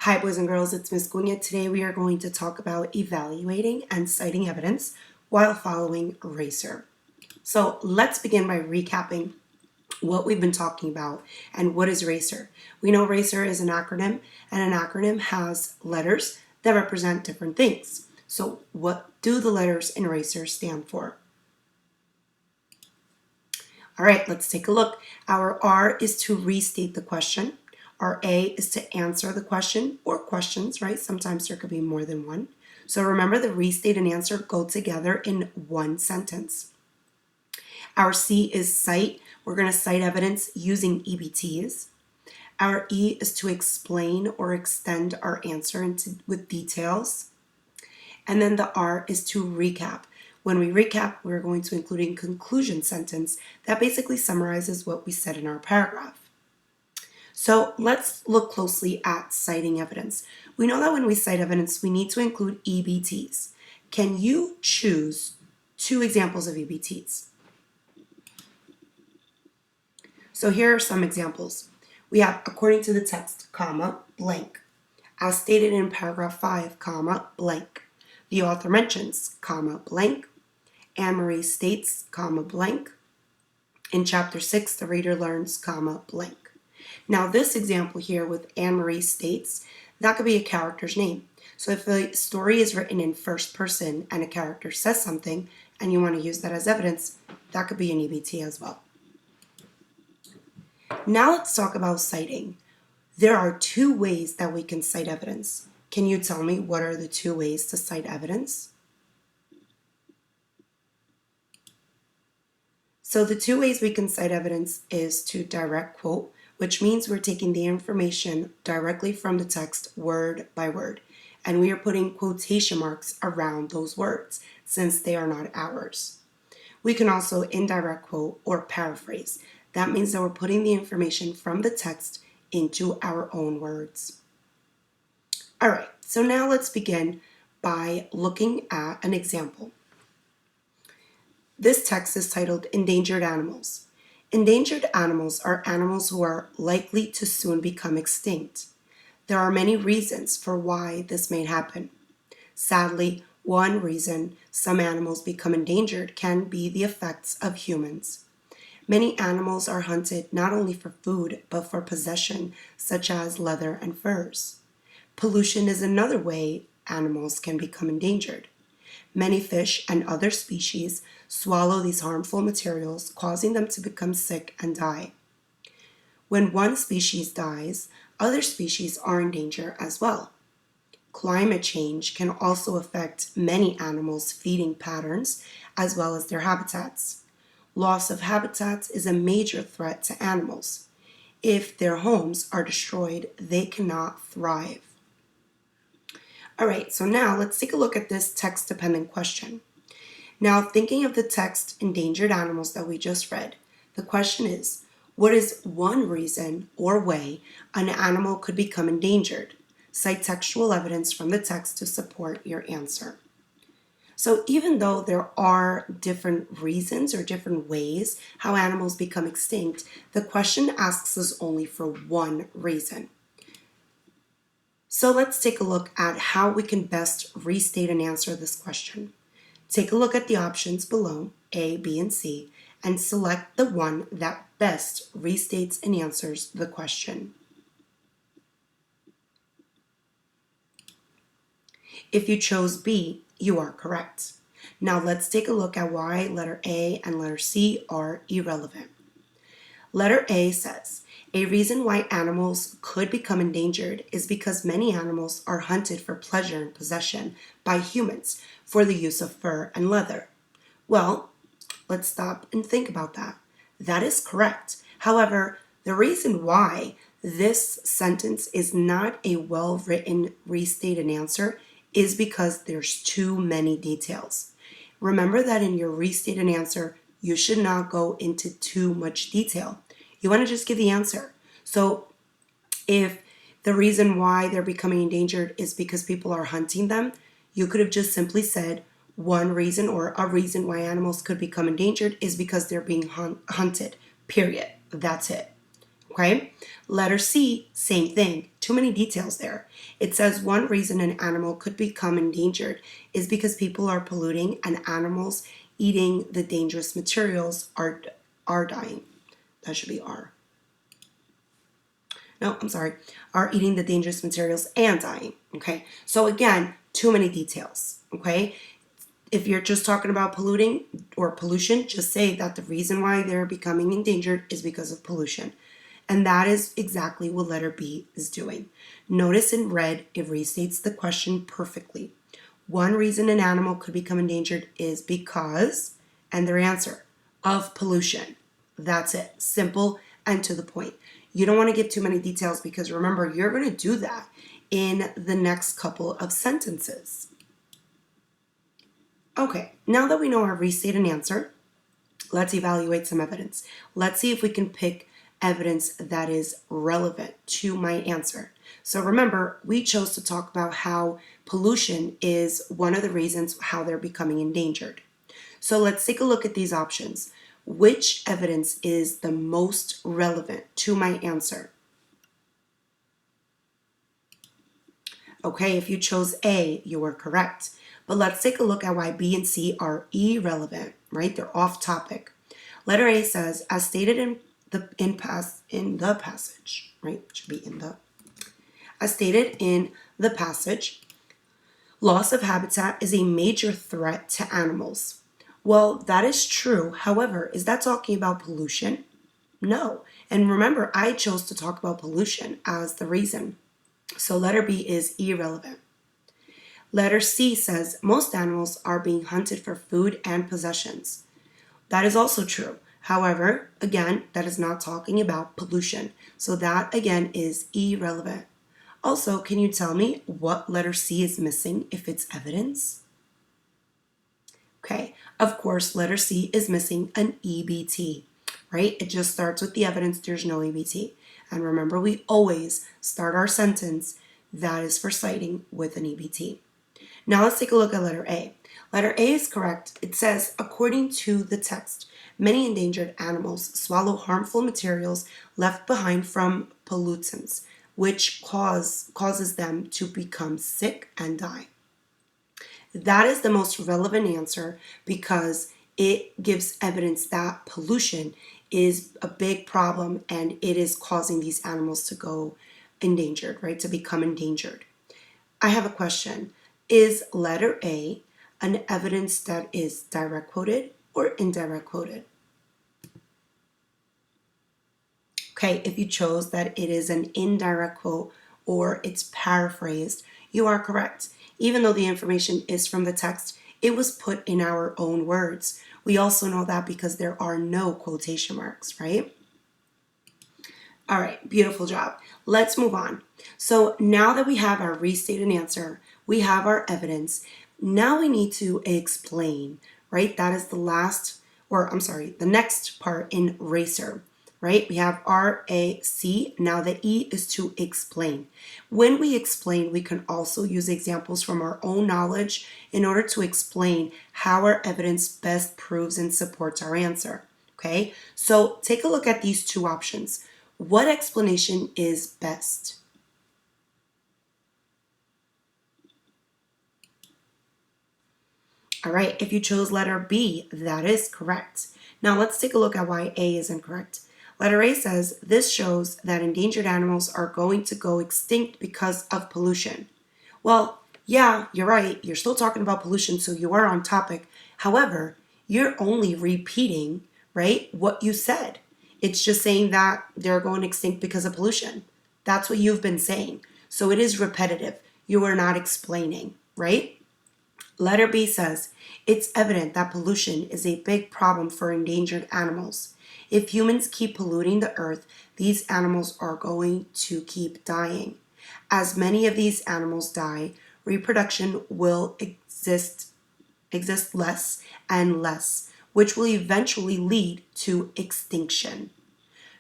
Hi boys and girls, it's Miss Gunya. Today we are going to talk about evaluating and citing evidence while following RACER. So let's begin by recapping what we've been talking about and what is RACER. We know RACER is an acronym, and an acronym has letters that represent different things. So what do the letters in RACER stand for? All right, let's take a look. Our R is to restate the question. Our A is to answer the question or questions, right? Sometimes there could be more than one. So remember, the restate and answer go together in one sentence. Our C is cite. We're going to cite evidence using EBTs. Our E is to explain or extend our answer with details. And then the R is to recap. When we recap, we're going to include a conclusion sentence that basically summarizes what we said in our paragraph. So let's look closely at citing evidence. We know that when we cite evidence, we need to include EBTs. Can you choose two examples of EBTs? So here are some examples. We have, according to the text, comma, blank. As stated in paragraph 5, comma, blank. The author mentions, comma, blank. Anne-Marie states, comma, blank. In chapter 6, the reader learns, comma, blank. Now this example here with Anne-Marie states, that could be a character's name. So if the story is written in first person and a character says something and you want to use that as evidence, that could be an EBT as well. Now let's talk about citing. There are two ways that we can cite evidence. Can you tell me what are the two ways to cite evidence? So the two ways we can cite evidence is to direct quote, which means we're taking the information directly from the text word by word, and we are putting quotation marks around those words since they are not ours. We can also indirect quote or paraphrase. That means that we're putting the information from the text into our own words. All right, so now let's begin by looking at an example. This text is titled Endangered Animals. Endangered animals are animals who are likely to soon become extinct. There are many reasons for why this may happen. Sadly, one reason some animals become endangered can be the effects of humans. Many animals are hunted not only for food, but for possession, such as leather and furs. Pollution is another way animals can become endangered. Many fish and other species swallow these harmful materials, causing them to become sick and die. When one species dies, other species are in danger as well. Climate change can also affect many animals' feeding patterns as well as their habitats. Loss of habitats is a major threat to animals. If their homes are destroyed, they cannot thrive. All right, so now let's take a look at this text-dependent question. Now, thinking of the text endangered animals that we just read, the question is, what is one reason or way an animal could become endangered? Cite textual evidence from the text to support your answer. So even though there are different reasons or different ways how animals become extinct, the question asks us only for one reason. So let's take a look at how we can best restate and answer this question. Take a look at the options below, A, B, and C, and select the one that best restates and answers the question. If you chose B, you are correct. Now let's take a look at why letter A and letter C are irrelevant. Letter A says, a reason why animals could become endangered is because many animals are hunted for pleasure and possession by humans for the use of fur and leather. Well, let's stop and think about that. That is correct. However, the reason why this sentence is not a well-written restated answer is because there's too many details. Remember that in your restated answer, you should not go into too much detail. You want to just give the answer. So if the reason why they're becoming endangered is because people are hunting them, you could have just simply said one reason or a reason why animals could become endangered is because they're being hunted, period. That's it. Okay? Letter C, same thing. Too many details there. It says one reason an animal could become endangered is because people are polluting and animals eating the dangerous materials are dying. That should be R. No, I'm sorry. Are eating the dangerous materials and dying. Okay? So again, too many details. Okay? If you're just talking about polluting or pollution, just say that the reason why they're becoming endangered is because of pollution. And that is exactly what letter B is doing. Notice in red, it restates the question perfectly. One reason an animal could become endangered is because, and their answer, of pollution. That's it. Simple and to the point. You don't want to give too many details because remember, you're going to do that in the next couple of sentences. Okay, now that we know our restate and answer, let's evaluate some evidence. Let's see if we can pick evidence that is relevant to my answer. So remember, we chose to talk about how pollution is one of the reasons how they're becoming endangered. So let's take a look at these options. Which evidence is the most relevant to my answer? Okay, if you chose A, you were correct. But let's take a look at why B and C are irrelevant, right? They're off topic. Letter A says, as stated in the passage, right? It should be in the. As stated in the passage, loss of habitat is a major threat to animals. Well, that is true. However, is that talking about pollution? No. And remember, I chose to talk about pollution as the reason. So letter B is irrelevant. Letter C says most animals are being hunted for food and possessions. That is also true. However, again, that is not talking about pollution. So that, again, is irrelevant. Also, can you tell me what letter C is missing if it's evidence? Okay, of course, letter C is missing an EBT, right? It just starts with the evidence, there's no EBT. And remember, we always start our sentence that is for citing with an EBT. Now let's take a look at letter A. Letter A is correct. It says, according to the text, many endangered animals swallow harmful materials left behind from pollutants, which causes them to become sick and die. That is the most relevant answer because it gives evidence that pollution is a big problem and it is causing these animals to go endangered, right? To become endangered. I have a question. Is letter A an evidence that is direct quoted or indirect quoted? Okay, if you chose that it is an indirect quote or it's paraphrased, you are correct. Even though the information is from the text, it was put in our own words. We also know that because there are no quotation marks, right? All right, beautiful job. Let's move on. So now that we have our restated answer, we have our evidence. Now we need to explain, right? That is the next part in RACER, right? We have RAC. Now the E is to explain. When we explain, we can also use examples from our own knowledge in order to explain how our evidence best proves and supports our answer, okay? So take a look at these two options. What explanation is best? All right, if you chose letter B, that is correct. Now let's take a look at why A is incorrect. Letter A says, this shows that endangered animals are going to go extinct because of pollution. Well, yeah, you're right. You're still talking about pollution, so you are on topic. However, you're only repeating, right, what you said. It's just saying that they're going extinct because of pollution. That's what you've been saying. So it is repetitive. You are not explaining, right? Letter B says, it's evident that pollution is a big problem for endangered animals. If humans keep polluting the earth, these animals are going to keep dying. As many of these animals die, reproduction will exist less and less, which will eventually lead to extinction.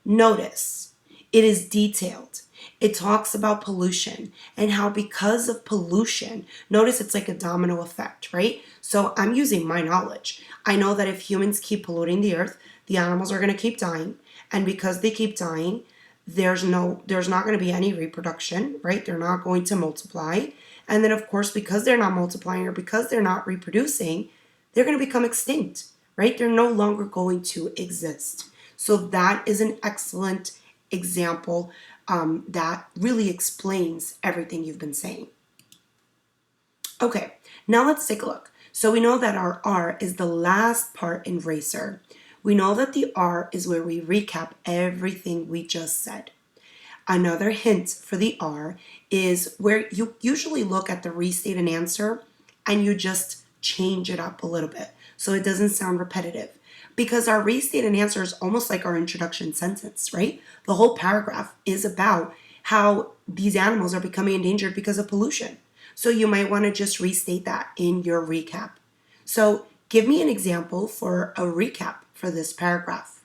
Notice, it is detailed. It talks about pollution and how because of pollution, notice it's like a domino effect, right? So I'm using my knowledge. I know that if humans keep polluting the earth, the animals are going to keep dying. And because they keep dying, there's not going to be any reproduction, right? They're not going to multiply. And then, of course, because they're not multiplying or because they're not reproducing, they're going to become extinct, right? They're no longer going to exist. So that is an excellent example that really explains everything you've been saying. Okay, now let's take a look. So we know that our R is the last part in RACER. We know that the R is where we recap everything we just said. Another hint for the R is where you usually look at the restate and answer and you just change it up a little bit so it doesn't sound repetitive. Because our restate and answer is almost like our introduction sentence, right? The whole paragraph is about how these animals are becoming endangered because of pollution. So you might want to just restate that in your recap. So give me an example for a recap for this paragraph.